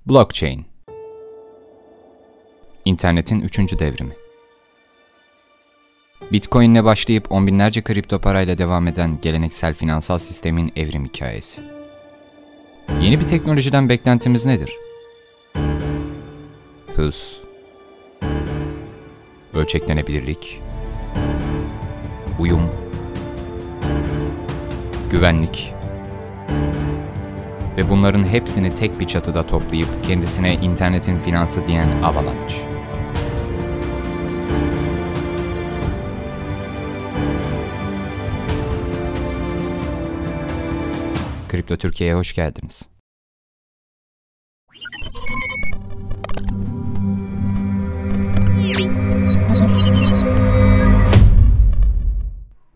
Blockchain. İnternetin 3. devrimi. Bitcoin ile başlayıp on binlerce kripto parayla devam eden geleneksel finansal sistemin evrim hikayesi. Yeni bir teknolojiden beklentimiz nedir? Hız, ölçeklenebilirlik, uyum, güvenlik ve bunların hepsini tek bir çatıda toplayıp kendisine internetin finansı diyen Avalanche. Kripto Türkiye'ye hoş geldiniz.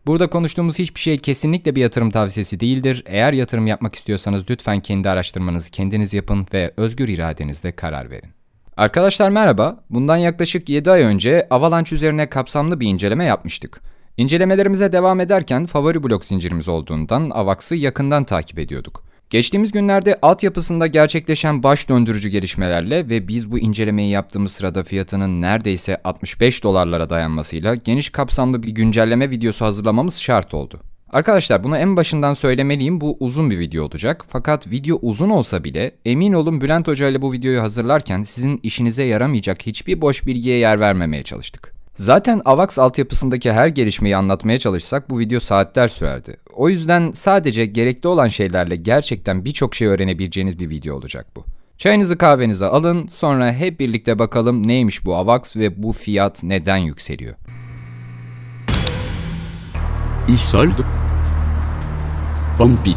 Burada konuştuğumuz hiçbir şey kesinlikle bir yatırım tavsiyesi değildir. Eğer yatırım yapmak istiyorsanız lütfen kendi araştırmanızı kendiniz yapın ve özgür iradenizle karar verin. Arkadaşlar merhaba. Bundan yaklaşık 7 ay önce Avalanche üzerine kapsamlı bir inceleme yapmıştık. İncelemelerimize devam ederken favori blok zincirimiz olduğundan AVAX'ı yakından takip ediyorduk. Geçtiğimiz günlerde altyapısında gerçekleşen baş döndürücü gelişmelerle ve biz bu incelemeyi yaptığımız sırada fiyatının neredeyse 65 dolarlara dayanmasıyla geniş kapsamlı bir güncelleme videosu hazırlamamız şart oldu. Arkadaşlar bunu en başından söylemeliyim, bu uzun bir video olacak. Fakat video uzun olsa bile emin olun Bülent Hoca ile bu videoyu hazırlarken sizin işinize yaramayacak hiçbir boş bilgiye yer vermemeye çalıştık. Zaten AVAX altyapısındaki her gelişmeyi anlatmaya çalışsak bu video saatler sürerdi. O yüzden sadece gerekli olan şeylerle gerçekten birçok şey öğrenebileceğiniz bir video olacak bu. Çayınızı kahvenize alın, sonra hep birlikte bakalım neymiş bu AVAX ve bu fiyat neden yükseliyor. İshal Vampir.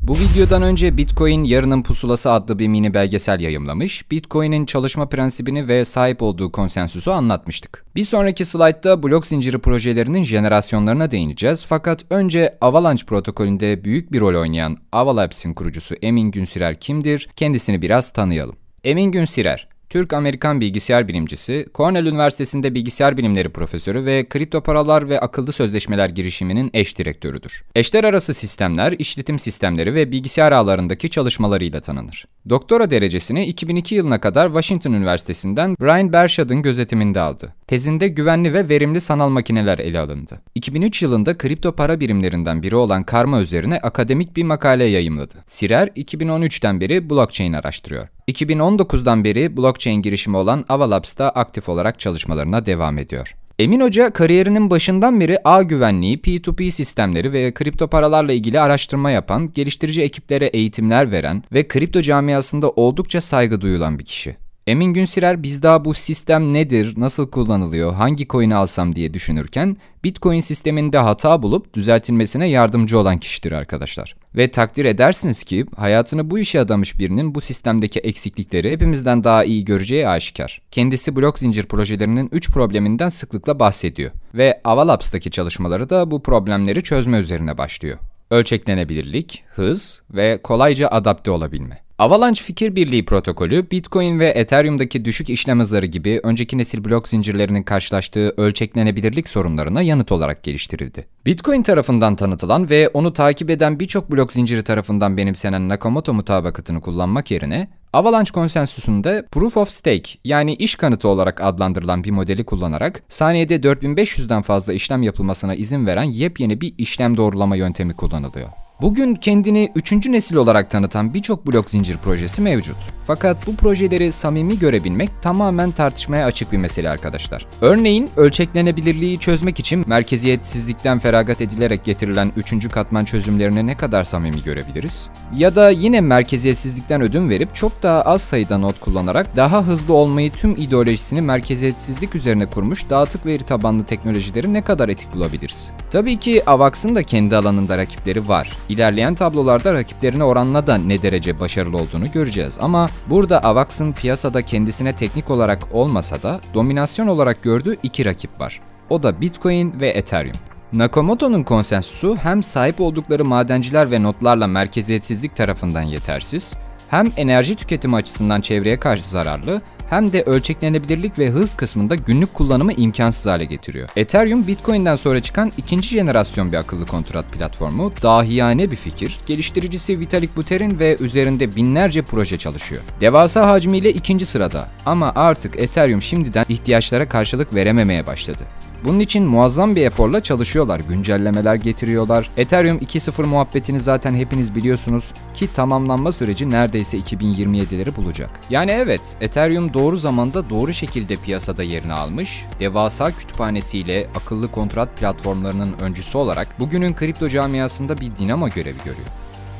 Bu videodan önce Bitcoin Yarının Pusulası adlı bir mini belgesel yayımlamış, Bitcoin'in çalışma prensibini ve sahip olduğu konsensüsü anlatmıştık. Bir sonraki slaytta blok zinciri projelerinin jenerasyonlarına değineceğiz, fakat önce Avalanche protokolünde büyük bir rol oynayan Avalabs'in kurucusu Emin Günsirer kimdir? Kendisini biraz tanıyalım. Emin Günsirer, Türk-Amerikan bilgisayar bilimcisi, Cornell Üniversitesi'nde bilgisayar bilimleri profesörü ve kripto paralar ve akıllı sözleşmeler girişiminin eş direktörüdür. Eşler arası sistemler, işletim sistemleri ve bilgisayar ağlarındaki çalışmalarıyla tanınır. Doktora derecesini 2002 yılına kadar Washington Üniversitesi'nden Brian Bershad'ın gözetiminde aldı. Tezinde güvenli ve verimli sanal makineler ele alındı. 2003 yılında kripto para birimlerinden biri olan Karma üzerine akademik bir makale yayımladı. Sirer 2013'ten beri blockchain araştırıyor. 2019'dan beri blockchain girişimi olan Avalabs'ta aktif olarak çalışmalarına devam ediyor. Emin Hoca kariyerinin başından beri ağ güvenliği, P2P sistemleri ve kripto paralarla ilgili araştırma yapan, geliştirici ekiplere eğitimler veren ve kripto camiasında oldukça saygı duyulan bir kişi. Emin Günsirer biz daha bu sistem nedir, nasıl kullanılıyor, hangi coin'i alsam diye düşünürken Bitcoin sisteminde hata bulup düzeltilmesine yardımcı olan kişidir arkadaşlar. Ve takdir edersiniz ki hayatını bu işe adamış birinin bu sistemdeki eksiklikleri hepimizden daha iyi göreceği aşikar. Kendisi blok zincir projelerinin 3 probleminden sıklıkla bahsediyor. Ve Avalabs'taki çalışmaları da bu problemleri çözme üzerine başlıyor. Ölçeklenebilirlik, hız ve kolayca adapte olabilme. Avalanche Fikir Birliği protokolü, Bitcoin ve Ethereum'daki düşük işlem hızları gibi önceki nesil blok zincirlerinin karşılaştığı ölçeklenebilirlik sorunlarına yanıt olarak geliştirildi. Bitcoin tarafından tanıtılan ve onu takip eden birçok blok zinciri tarafından benimsenen Nakamoto mutabakatını kullanmak yerine, Avalanche konsensüsünde Proof of Stake yani iş kanıtı olarak adlandırılan bir modeli kullanarak saniyede 4500'den fazla işlem yapılmasına izin veren yepyeni bir işlem doğrulama yöntemi kullanılıyor. Bugün kendini 3. nesil olarak tanıtan birçok blok zincir projesi mevcut. Fakat bu projeleri samimi görebilmek tamamen tartışmaya açık bir mesele arkadaşlar. Örneğin ölçeklenebilirliği çözmek için merkeziyetsizlikten feragat edilerek getirilen 3. katman çözümlerini ne kadar samimi görebiliriz? Ya da yine merkeziyetsizlikten ödün verip çok daha az sayıda node kullanarak daha hızlı olmayı tüm ideolojisini merkeziyetsizlik üzerine kurmuş dağıtık veri tabanlı teknolojileri ne kadar etik bulabiliriz? Tabii ki AVAX'ın da kendi alanında rakipleri var. İlerleyen tablolarda rakiplerine oranla da ne derece başarılı olduğunu göreceğiz ama burada AVAX'ın piyasada kendisine teknik olarak olmasa da dominasyon olarak gördüğü 2 rakip var. O da Bitcoin ve Ethereum. Nakamoto'nun konsensüsü hem sahip oldukları madenciler ve notlarla merkeziyetsizlik tarafından yetersiz, hem enerji tüketimi açısından çevreye karşı zararlı, hem de ölçeklenebilirlik ve hız kısmında günlük kullanımı imkansız hale getiriyor. Ethereum, Bitcoin'den sonra çıkan ikinci jenerasyon bir akıllı kontrat platformu. Dahiyane bir fikir. Geliştiricisi Vitalik Buterin ve üzerinde binlerce proje çalışıyor. Devasa hacmiyle ikinci sırada ama artık Ethereum şimdiden ihtiyaçlara karşılık verememeye başladı. Bunun için muazzam bir eforla çalışıyorlar, güncellemeler getiriyorlar. Ethereum 2.0 muhabbetini zaten hepiniz biliyorsunuz ki tamamlanma süreci neredeyse 2027'leri bulacak. Yani evet, Ethereum doğru zamanda doğru şekilde piyasada yerini almış, devasa kütüphanesiyle akıllı kontrat platformlarının öncüsü olarak bugünün kripto camiasında bir dinamo görevi görüyor.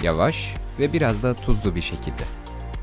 Yavaş ve biraz da tuzlu bir şekilde.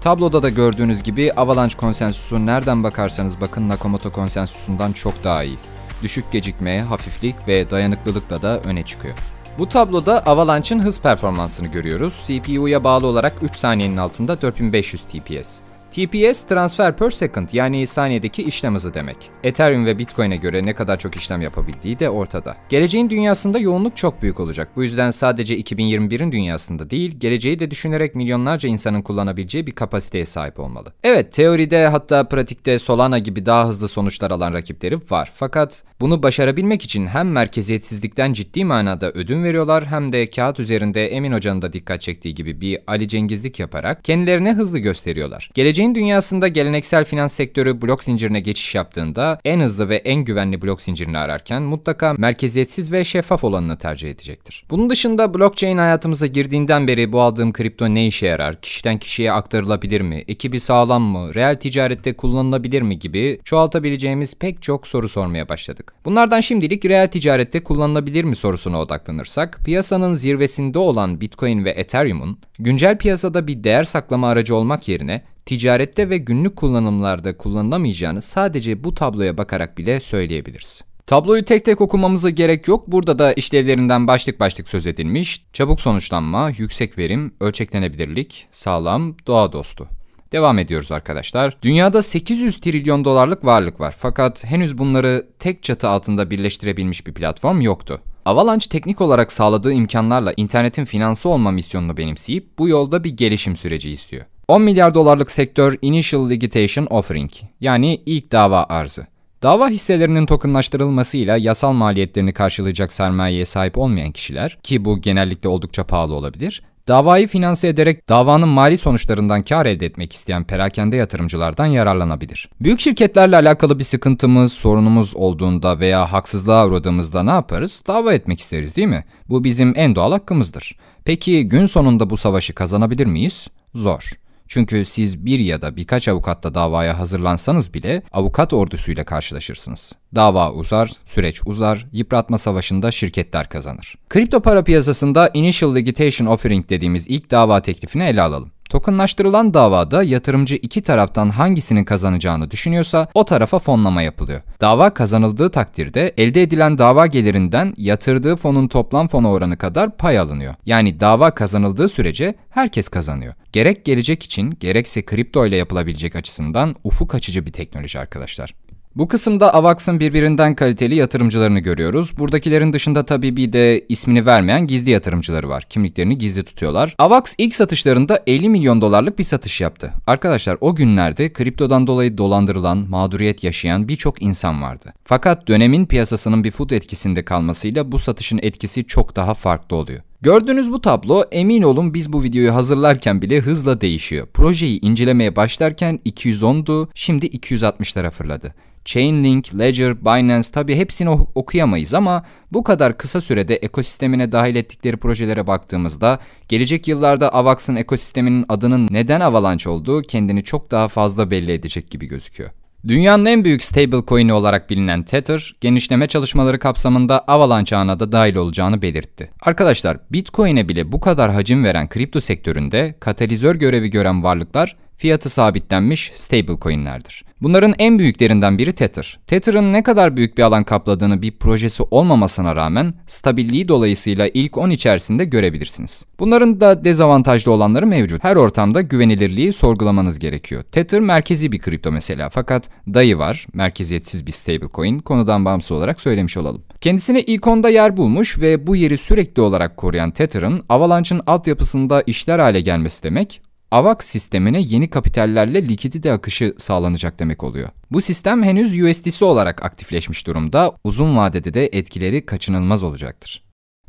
Tabloda da gördüğünüz gibi Avalanche konsensusu nereden bakarsanız bakın Nakamoto konsensusundan çok daha iyi. Düşük gecikme, hafiflik ve dayanıklılıkla da öne çıkıyor. Bu tabloda Avalanche'ın hız performansını görüyoruz. CPU'ya bağlı olarak 3 saniyenin altında 4500 TPS. TPS, transfer per second, yani saniyedeki işlem hızı demek. Ethereum ve Bitcoin'e göre ne kadar çok işlem yapabildiği de ortada. Geleceğin dünyasında yoğunluk çok büyük olacak. Bu yüzden sadece 2021'in dünyasında değil, geleceği de düşünerek milyonlarca insanın kullanabileceği bir kapasiteye sahip olmalı. Evet, teoride hatta pratikte Solana gibi daha hızlı sonuçlar alan rakipleri var. Fakat bunu başarabilmek için hem merkeziyetsizlikten ciddi manada ödün veriyorlar hem de kağıt üzerinde Emin Hoca'nın da dikkat çektiği gibi bir Ali Cengizlik yaparak kendilerine hızlı gösteriyorlar. Geleceğin dünyasında geleneksel finans sektörü blok zincirine geçiş yaptığında en hızlı ve en güvenli blok zincirini ararken mutlaka merkeziyetsiz ve şeffaf olanını tercih edecektir. Bunun dışında blockchain hayatımıza girdiğinden beri bu aldığım kripto ne işe yarar, kişiden kişiye aktarılabilir mi, ekibi sağlam mı, reel ticarette kullanılabilir mi gibi çoğaltabileceğimiz pek çok soru sormaya başladık. Bunlardan şimdilik reel ticarette kullanılabilir mi sorusuna odaklanırsak, piyasanın zirvesinde olan Bitcoin ve Ethereum'un güncel piyasada bir değer saklama aracı olmak yerine ticarette ve günlük kullanımlarda kullanılamayacağını sadece bu tabloya bakarak bile söyleyebiliriz. Tabloyu tek tek okumamıza gerek yok. Burada da işlevlerinden başlık başlık söz edilmiş. Çabuk sonuçlanma, yüksek verim, ölçeklenebilirlik, sağlam, doğa dostu. Devam ediyoruz arkadaşlar. Dünyada 800 trilyon dolarlık varlık var. Fakat henüz bunları tek çatı altında birleştirebilmiş bir platform yoktu. Avalanche teknik olarak sağladığı imkanlarla internetin finansı olma misyonunu benimseyip bu yolda bir gelişim süreci istiyor. 10 milyar dolarlık sektör Initial Liquidation Offering, yani ilk dava arzı. Dava hisselerinin tokenlaştırılmasıyla yasal maliyetlerini karşılayacak sermayeye sahip olmayan kişiler, ki bu genellikle oldukça pahalı olabilir, davayı finanse ederek davanın mali sonuçlarından kar elde etmek isteyen perakende yatırımcılardan yararlanabilir. Büyük şirketlerle alakalı bir sıkıntımız, sorunumuz olduğunda veya haksızlığa uğradığımızda ne yaparız? Dava etmek isteriz, değil mi? Bu bizim en doğal hakkımızdır. Peki gün sonunda bu savaşı kazanabilir miyiz? Zor. Çünkü siz bir ya da birkaç avukatla davaya hazırlansanız bile avukat ordusuyla karşılaşırsınız. Dava uzar, süreç uzar, yıpratma savaşında şirketler kazanır. Kripto para piyasasında Initial Liquidation Offering dediğimiz ilk dava teklifini ele alalım. Tokenlaştırılan davada yatırımcı iki taraftan hangisinin kazanacağını düşünüyorsa o tarafa fonlama yapılıyor. Dava kazanıldığı takdirde elde edilen dava gelirinden yatırdığı fonun toplam fona oranı kadar pay alınıyor. Yani dava kazanıldığı sürece herkes kazanıyor. Gerek gelecek için gerekse kripto ile yapılabilecek açısından ufuk açıcı bir teknoloji arkadaşlar. Bu kısımda Avax'ın birbirinden kaliteli yatırımcılarını görüyoruz. Buradakilerin dışında tabii bir de ismini vermeyen gizli yatırımcıları var. Kimliklerini gizli tutuyorlar. Avax ilk satışlarında 50 milyon dolarlık bir satış yaptı. Arkadaşlar o günlerde kriptodan dolayı dolandırılan, mağduriyet yaşayan birçok insan vardı. Fakat dönemin piyasasının bir fut etkisinde kalmasıyla bu satışın etkisi çok daha farklı oluyor. Gördüğünüz bu tablo, emin olun biz bu videoyu hazırlarken bile hızla değişiyor. Projeyi incelemeye başlarken 210'du, şimdi 260'lara fırladı. Chainlink, Ledger, Binance, tabii hepsini okuyamayız ama bu kadar kısa sürede ekosistemine dahil ettikleri projelere baktığımızda gelecek yıllarda Avax'ın ekosisteminin adının neden Avalanche olduğu kendini çok daha fazla belli edecek gibi gözüküyor. Dünyanın en büyük stablecoin'i olarak bilinen Tether, genişleme çalışmaları kapsamında Avalanche ağına da dahil olacağını belirtti. Arkadaşlar, Bitcoin'e bile bu kadar hacim veren kripto sektöründe katalizör görevi gören varlıklar fiyatı sabitlenmiş stablecoin'lerdir. Bunların en büyüklerinden biri Tether. Tether'ın ne kadar büyük bir alan kapladığını bir projesi olmamasına rağmen stabilliği dolayısıyla ilk 10 içerisinde görebilirsiniz. Bunların da dezavantajlı olanları mevcut. Her ortamda güvenilirliği sorgulamanız gerekiyor. Tether merkezi bir kripto mesela, fakat DAI var, merkeziyetsiz bir stablecoin, konudan bağımsız olarak söylemiş olalım. Kendisine ilk 10'da yer bulmuş ve bu yeri sürekli olarak koruyan Tether'ın Avalanche'ın altyapısında işler hale gelmesi demek, AVAX sistemine yeni kapitallerle likidite akışı sağlanacak demek oluyor. Bu sistem henüz USDC olarak aktifleşmiş durumda, uzun vadede de etkileri kaçınılmaz olacaktır.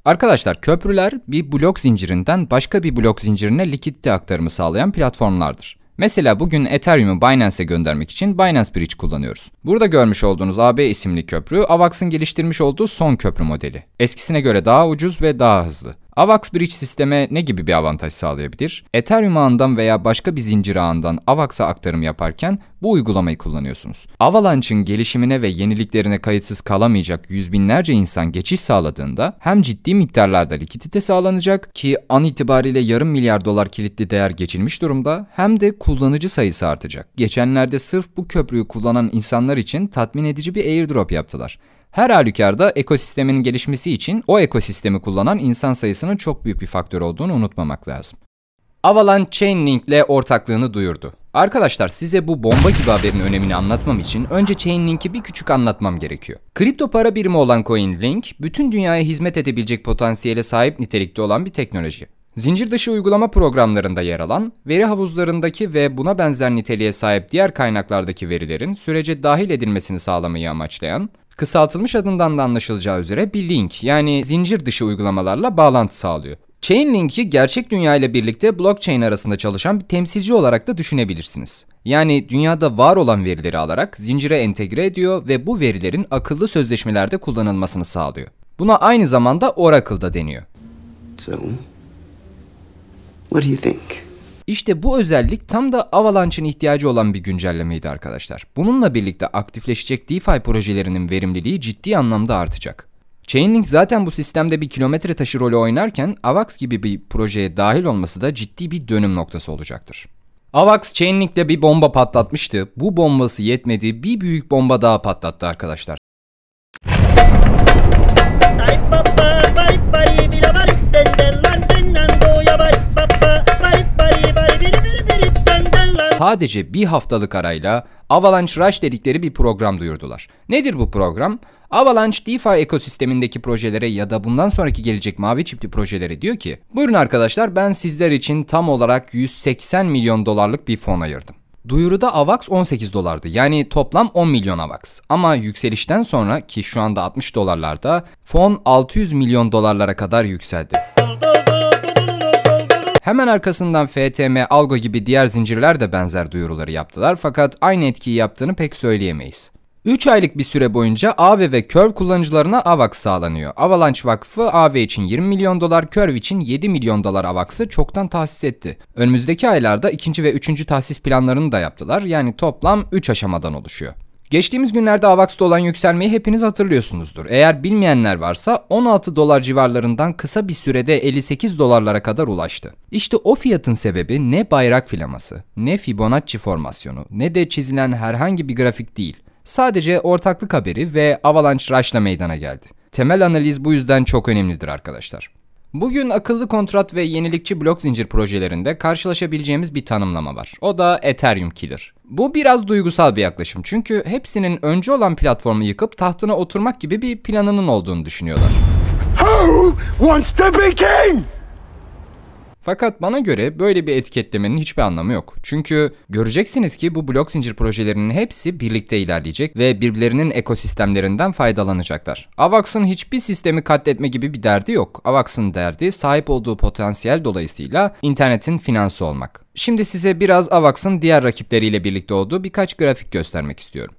Arkadaşlar, köprüler bir blok zincirinden başka bir blok zincirine likidite aktarımı sağlayan platformlardır. Mesela bugün Ethereum'u Binance'e göndermek için Binance Bridge kullanıyoruz. Burada görmüş olduğunuz AB isimli köprü, AVAX'ın geliştirmiş olduğu son köprü modeli. Eskisine göre daha ucuz ve daha hızlı. AVAX Bridge sisteme ne gibi bir avantaj sağlayabilir? Ethereum ağından veya başka bir zincir ağından AVAX'a aktarım yaparken bu uygulamayı kullanıyorsunuz. Avalanche'ın gelişimine ve yeniliklerine kayıtsız kalamayacak yüz binlerce insan geçiş sağladığında hem ciddi miktarlarda likidite sağlanacak ki an itibariyle yarım milyar dolar kilitli değer geçilmiş durumda, hem de kullanıcı sayısı artacak. Geçenlerde sırf bu köprüyü kullanan insanlar için tatmin edici bir airdrop yaptılar. Her halükarda ekosistemin gelişmesi için o ekosistemi kullanan insan sayısının çok büyük bir faktör olduğunu unutmamak lazım. Avalanche Chainlink ile ortaklığını duyurdu. Arkadaşlar, size bu bomba gibi haberin önemini anlatmam için önce Chainlink'i bir küçük anlatmam gerekiyor. Kripto para birimi olan CoinLink, bütün dünyaya hizmet edebilecek potansiyele sahip nitelikte olan bir teknoloji. Zincir dışı uygulama programlarında yer alan, veri havuzlarındaki ve buna benzer niteliğe sahip diğer kaynaklardaki verilerin sürece dahil edilmesini sağlamayı amaçlayan, kısaltılmış adından da anlaşılacağı üzere bir link, yani zincir dışı uygulamalarla bağlantı sağlıyor. Chainlink'i gerçek dünya ile birlikte blockchain arasında çalışan bir temsilci olarak da düşünebilirsiniz. Yani dünyada var olan verileri alarak zincire entegre ediyor ve bu verilerin akıllı sözleşmelerde kullanılmasını sağlıyor. Buna aynı zamanda Oracle da deniyor. So, what do you think? İşte bu özellik tam da Avalanche'ın ihtiyacı olan bir güncellemeydi arkadaşlar. Bununla birlikte aktifleşecek DeFi projelerinin verimliliği ciddi anlamda artacak. Chainlink zaten bu sistemde bir kilometre taşı rolü oynarken AVAX gibi bir projeye dahil olması da ciddi bir dönüm noktası olacaktır. AVAX Chainlink'le bir bomba patlatmıştı. Bu bombası yetmedi, bir büyük bomba daha patlattı arkadaşlar. Sadece bir haftalık arayla Avalanche Rush dedikleri bir program duyurdular. Nedir bu program? Avalanche DeFi ekosistemindeki projelere ya da bundan sonraki gelecek mavi çipli projelere diyor ki, buyurun arkadaşlar, ben sizler için tam olarak 180 milyon dolarlık bir fon ayırdım. Duyuruda AVAX 18 dolardı, yani toplam 10 milyon AVAX. Ama yükselişten sonra, ki şu anda 60 dolarlarda, fon 600 milyon dolarlara kadar yükseldi. Hemen arkasından FTM, Algo gibi diğer zincirler de benzer duyuruları yaptılar, fakat aynı etkiyi yaptığını pek söyleyemeyiz. 3 aylık bir süre boyunca Aave ve Curve kullanıcılarına AVAX sağlanıyor. Avalanche Vakfı Aave için 20 milyon dolar, Curve için 7 milyon dolar AVAX'ı çoktan tahsis etti. Önümüzdeki aylarda ikinci ve üçüncü tahsis planlarını da yaptılar, yani toplam 3 aşamadan oluşuyor. Geçtiğimiz günlerde AVAX'ta olan yükselmeyi hepiniz hatırlıyorsunuzdur. Eğer bilmeyenler varsa 16 dolar civarlarından kısa bir sürede 58 dolarlara kadar ulaştı. İşte o fiyatın sebebi ne bayrak filaması, ne Fibonacci formasyonu, ne de çizilen herhangi bir grafik değil. Sadece ortaklık haberi ve Avalanche Rush'la meydana geldi. Temel analiz bu yüzden çok önemlidir arkadaşlar. Bugün akıllı kontrat ve yenilikçi blok zincir projelerinde karşılaşabileceğimiz bir tanımlama var. O da Ethereum Killer. Bu biraz duygusal bir yaklaşım, çünkü hepsinin öncü olan platformu yıkıp tahtına oturmak gibi bir planının olduğunu düşünüyorlar. Who wants to be king? Fakat bana göre böyle bir etiketlemenin hiçbir anlamı yok. Çünkü göreceksiniz ki bu blok zincir projelerinin hepsi birlikte ilerleyecek ve birbirlerinin ekosistemlerinden faydalanacaklar. AVAX'ın hiçbir sistemi katletme gibi bir derdi yok. AVAX'ın derdi sahip olduğu potansiyel dolayısıyla internetin finansı olmak. Şimdi size biraz AVAX'ın diğer rakipleriyle birlikte olduğu birkaç grafik göstermek istiyorum.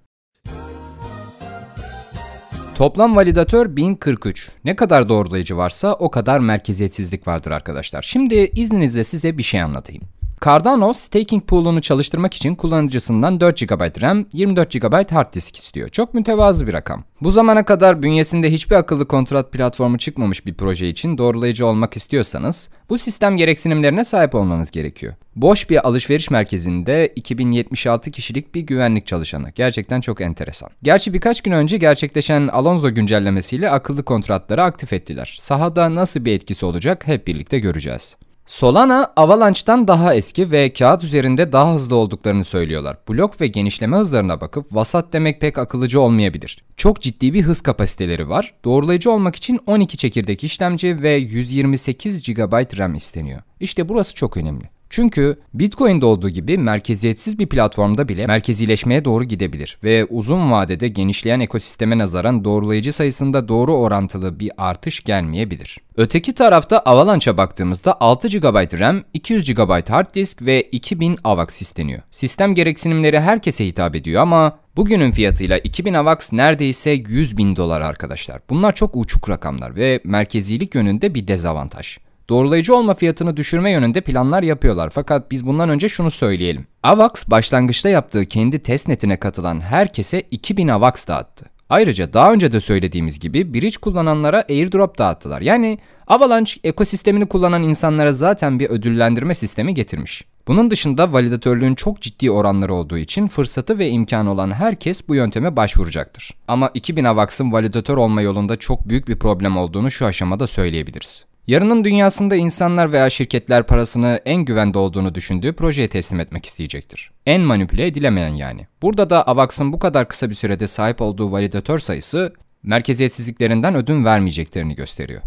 Toplam validatör 1043. Ne kadar doğrulayıcı varsa o kadar merkeziyetsizlik vardır arkadaşlar. Şimdi izninizle size bir şey anlatayım. Cardano, staking pool'unu çalıştırmak için kullanıcısından 4 GB RAM, 24 GB hard disk istiyor. Çok mütevazı bir rakam. Bu zamana kadar bünyesinde hiçbir akıllı kontrat platformu çıkmamış bir proje için doğrulayıcı olmak istiyorsanız, bu sistem gereksinimlerine sahip olmanız gerekiyor. Boş bir alışveriş merkezinde 2076 kişilik bir güvenlik çalışanı. Gerçekten çok enteresan. Gerçi birkaç gün önce gerçekleşen Alonso güncellemesiyle akıllı kontratları aktif ettiler. Sahada nasıl bir etkisi olacak hep birlikte göreceğiz. Solana, Avalanche'dan daha eski ve kağıt üzerinde daha hızlı olduklarını söylüyorlar. Blok ve genişleme hızlarına bakıp vasat demek pek akıllıca olmayabilir. Çok ciddi bir hız kapasiteleri var. Doğrulayıcı olmak için 12 çekirdek işlemci ve 128 GB RAM isteniyor. İşte burası çok önemli. Çünkü Bitcoin'de olduğu gibi merkeziyetsiz bir platformda bile merkezileşmeye doğru gidebilir ve uzun vadede genişleyen ekosisteme nazaran doğrulayıcı sayısında doğru orantılı bir artış gelmeyebilir. Öteki tarafta Avalanche'a baktığımızda 6 GB RAM, 200 GB hard disk ve 2000 AVAX isteniyor. Sistem gereksinimleri herkese hitap ediyor ama bugünün fiyatıyla 2000 AVAX neredeyse 100.000 dolar arkadaşlar. Bunlar çok uçuk rakamlar ve merkezilik yönünde bir dezavantaj. Doğrulayıcı olma fiyatını düşürme yönünde planlar yapıyorlar fakat biz bundan önce şunu söyleyelim. AVAX başlangıçta yaptığı kendi testnetine katılan herkese 2000 AVAX dağıttı. Ayrıca daha önce de söylediğimiz gibi bridge kullananlara airdrop dağıttılar. Yani Avalanche ekosistemini kullanan insanlara zaten bir ödüllendirme sistemi getirmiş. Bunun dışında validatörlüğün çok ciddi oranları olduğu için fırsatı ve imkanı olan herkes bu yönteme başvuracaktır. Ama 2000 AVAX'ın validatör olma yolunda çok büyük bir problem olduğunu şu aşamada söyleyebiliriz. Yarının dünyasında insanlar veya şirketler parasını en güvende olduğunu düşündüğü projeye teslim etmek isteyecektir. En manipüle edilemeyen yani. Burada da AVAX'ın bu kadar kısa bir sürede sahip olduğu validatör sayısı merkeziyetsizliklerinden ödün vermeyeceklerini gösteriyor.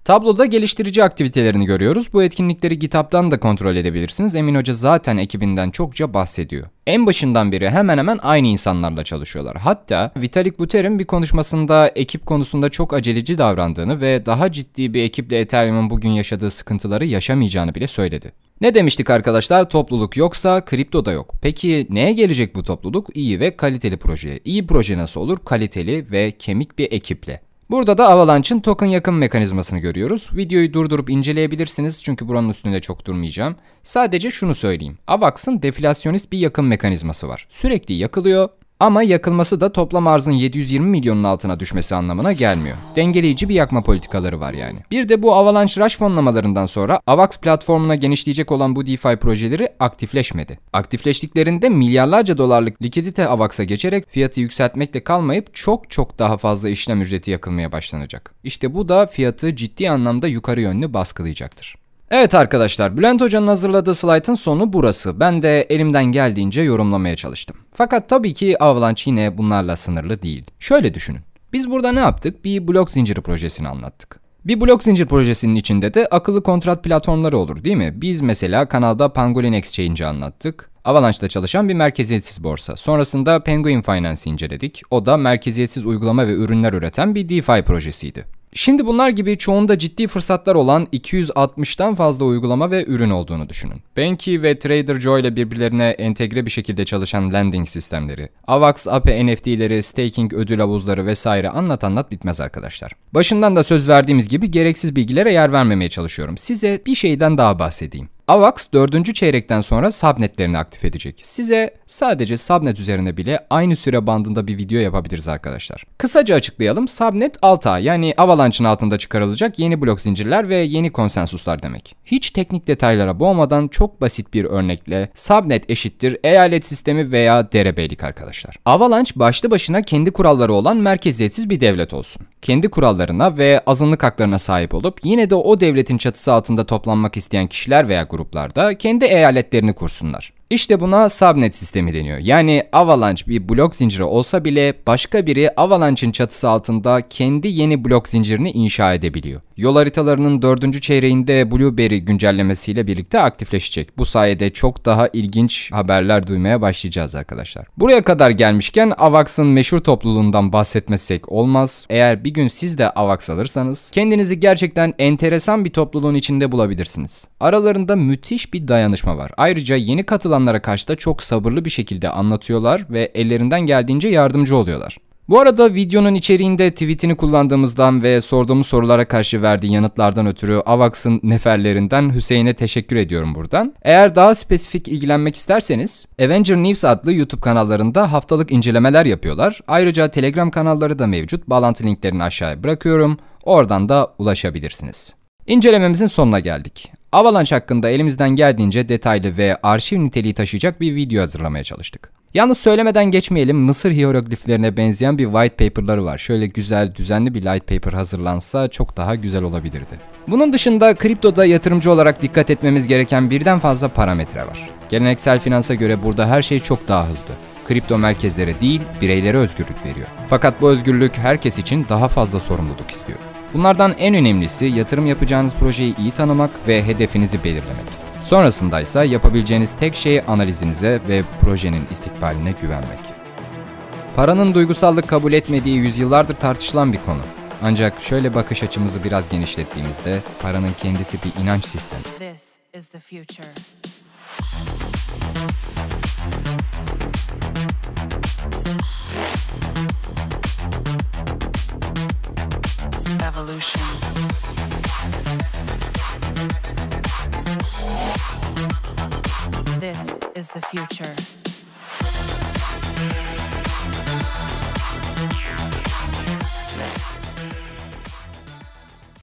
Tabloda geliştirici aktivitelerini görüyoruz. Bu etkinlikleri GitHub'dan da kontrol edebilirsiniz. Emin Hoca zaten ekibinden çokça bahsediyor. En başından beri hemen hemen aynı insanlarla çalışıyorlar. Hatta Vitalik Buterin bir konuşmasında ekip konusunda çok aceleci davrandığını ve daha ciddi bir ekiple Ethereum'un bugün yaşadığı sıkıntıları yaşamayacağını bile söyledi. Ne demiştik arkadaşlar? Topluluk yoksa kripto da yok. Peki neye gelecek bu topluluk? İyi ve kaliteli projeye. İyi proje nasıl olur? Kaliteli ve kemik bir ekiple. Burada da Avalanche'ın token yakım mekanizmasını görüyoruz. Videoyu durdurup inceleyebilirsiniz çünkü buranın üstünde çok durmayacağım. Sadece şunu söyleyeyim. AVAX'ın deflasyonist bir yakım mekanizması var. Sürekli yakılıyor ama yakılması da toplam arzın 720 milyonun altına düşmesi anlamına gelmiyor. Dengeleyici bir yakma politikaları var yani. Bir de bu Avalanche Rush fonlamalarından sonra AVAX platformuna genişleyecek olan bu DeFi projeleri aktifleşmedi. Aktifleştiklerinde milyarlarca dolarlık likidite AVAX'a geçerek fiyatı yükseltmekle kalmayıp çok daha fazla işlem ücreti yakılmaya başlanacak. İşte bu da fiyatı ciddi anlamda yukarı yönlü baskılayacaktır. Evet arkadaşlar, Bülent Hoca'nın hazırladığı slaytın sonu burası. Ben de elimden geldiğince yorumlamaya çalıştım. Fakat tabii ki Avalanche yine bunlarla sınırlı değil. Şöyle düşünün. Biz burada ne yaptık? Bir blok zinciri projesini anlattık. Bir blok zincir projesinin içinde de akıllı kontrat platformları olur değil mi? Biz mesela kanalda Pangolin Exchange'i anlattık. Avalanche'da çalışan bir merkeziyetsiz borsa. Sonrasında Penguin Finance'i inceledik. O da merkeziyetsiz uygulama ve ürünler üreten bir DeFi projesiydi. Şimdi bunlar gibi çoğunda ciddi fırsatlar olan 260'tan fazla uygulama ve ürün olduğunu düşünün. Banky ve TraderJoy ile birbirlerine entegre bir şekilde çalışan lending sistemleri, AVAX, API NFT'leri, staking ödül havuzları vesaire anlat bitmez arkadaşlar. Başından da söz verdiğimiz gibi gereksiz bilgilere yer vermemeye çalışıyorum. Size bir şeyden daha bahsedeyim. AVAX 4. çeyrekten sonra subnetlerini aktif edecek. Size sadece subnet üzerine bile aynı süre bandında bir video yapabiliriz arkadaşlar. Kısaca açıklayalım. Subnet alt ağ yani Avalanche'ın altında çıkarılacak yeni blok zincirler ve yeni konsensuslar demek. Hiç teknik detaylara boğmadan çok basit bir örnekle subnet eşittir eyalet sistemi veya derebeylik arkadaşlar. Avalanche başlı başına kendi kuralları olan merkeziyetsiz bir devlet olsun. Kendi kurallarına ve azınlık haklarına sahip olup yine de o devletin çatısı altında toplanmak isteyen kişiler veya gruplarda kendi eyaletlerini kursunlar. İşte buna subnet sistemi deniyor. Yani Avalanche bir blok zinciri olsa bile başka biri Avalanche'ın çatısı altında kendi yeni blok zincirini inşa edebiliyor. Yol haritalarının 4. çeyreğinde Blueberry güncellemesiyle birlikte aktifleşecek. Bu sayede çok daha ilginç haberler duymaya başlayacağız arkadaşlar. Buraya kadar gelmişken AVAX'ın meşhur topluluğundan bahsetmezsek olmaz. Eğer bir gün siz de AVAX alırsanız kendinizi gerçekten enteresan bir topluluğun içinde bulabilirsiniz. Aralarında müthiş bir dayanışma var. Ayrıca yeni katılanlara karşı da çok sabırlı bir şekilde anlatıyorlar ve ellerinden geldiğince yardımcı oluyorlar. Bu arada videonun içeriğinde tweetini kullandığımızdan ve sorduğumuz sorulara karşı verdiği yanıtlardan ötürü AVAX'ın neferlerinden Hüseyin'e teşekkür ediyorum buradan. Eğer daha spesifik ilgilenmek isterseniz Avenger News adlı YouTube kanallarında haftalık incelemeler yapıyorlar. Ayrıca Telegram kanalları da mevcut. Bağlantı linklerini aşağıya bırakıyorum. Oradan da ulaşabilirsiniz. İncelememizin sonuna geldik. Avalanche hakkında elimizden geldiğince detaylı ve arşiv niteliği taşıyacak bir video hazırlamaya çalıştık. Yalnız söylemeden geçmeyelim, Mısır hierogliflerine benzeyen bir white paper'ları var. Şöyle güzel, düzenli bir light paper hazırlansa çok daha güzel olabilirdi. Bunun dışında kriptoda yatırımcı olarak dikkat etmemiz gereken birden fazla parametre var. Geleneksel finansa göre burada her şey çok daha hızlı. Kripto merkezlere değil, bireylere özgürlük veriyor. Fakat bu özgürlük herkes için daha fazla sorumluluk istiyor. Bunlardan en önemlisi yatırım yapacağınız projeyi iyi tanımak ve hedefinizi belirlemek. Sonrasında ise yapabileceğiniz tek şey analizinize ve projenin istikbaline güvenmek. Paranın duygusallık kabul etmediği yüzyıllardır tartışılan bir konu. Ancak şöyle bakış açımızı biraz genişlettiğimizde paranın kendisi bir inanç sistemi. This is the future. Evolution. This is the future.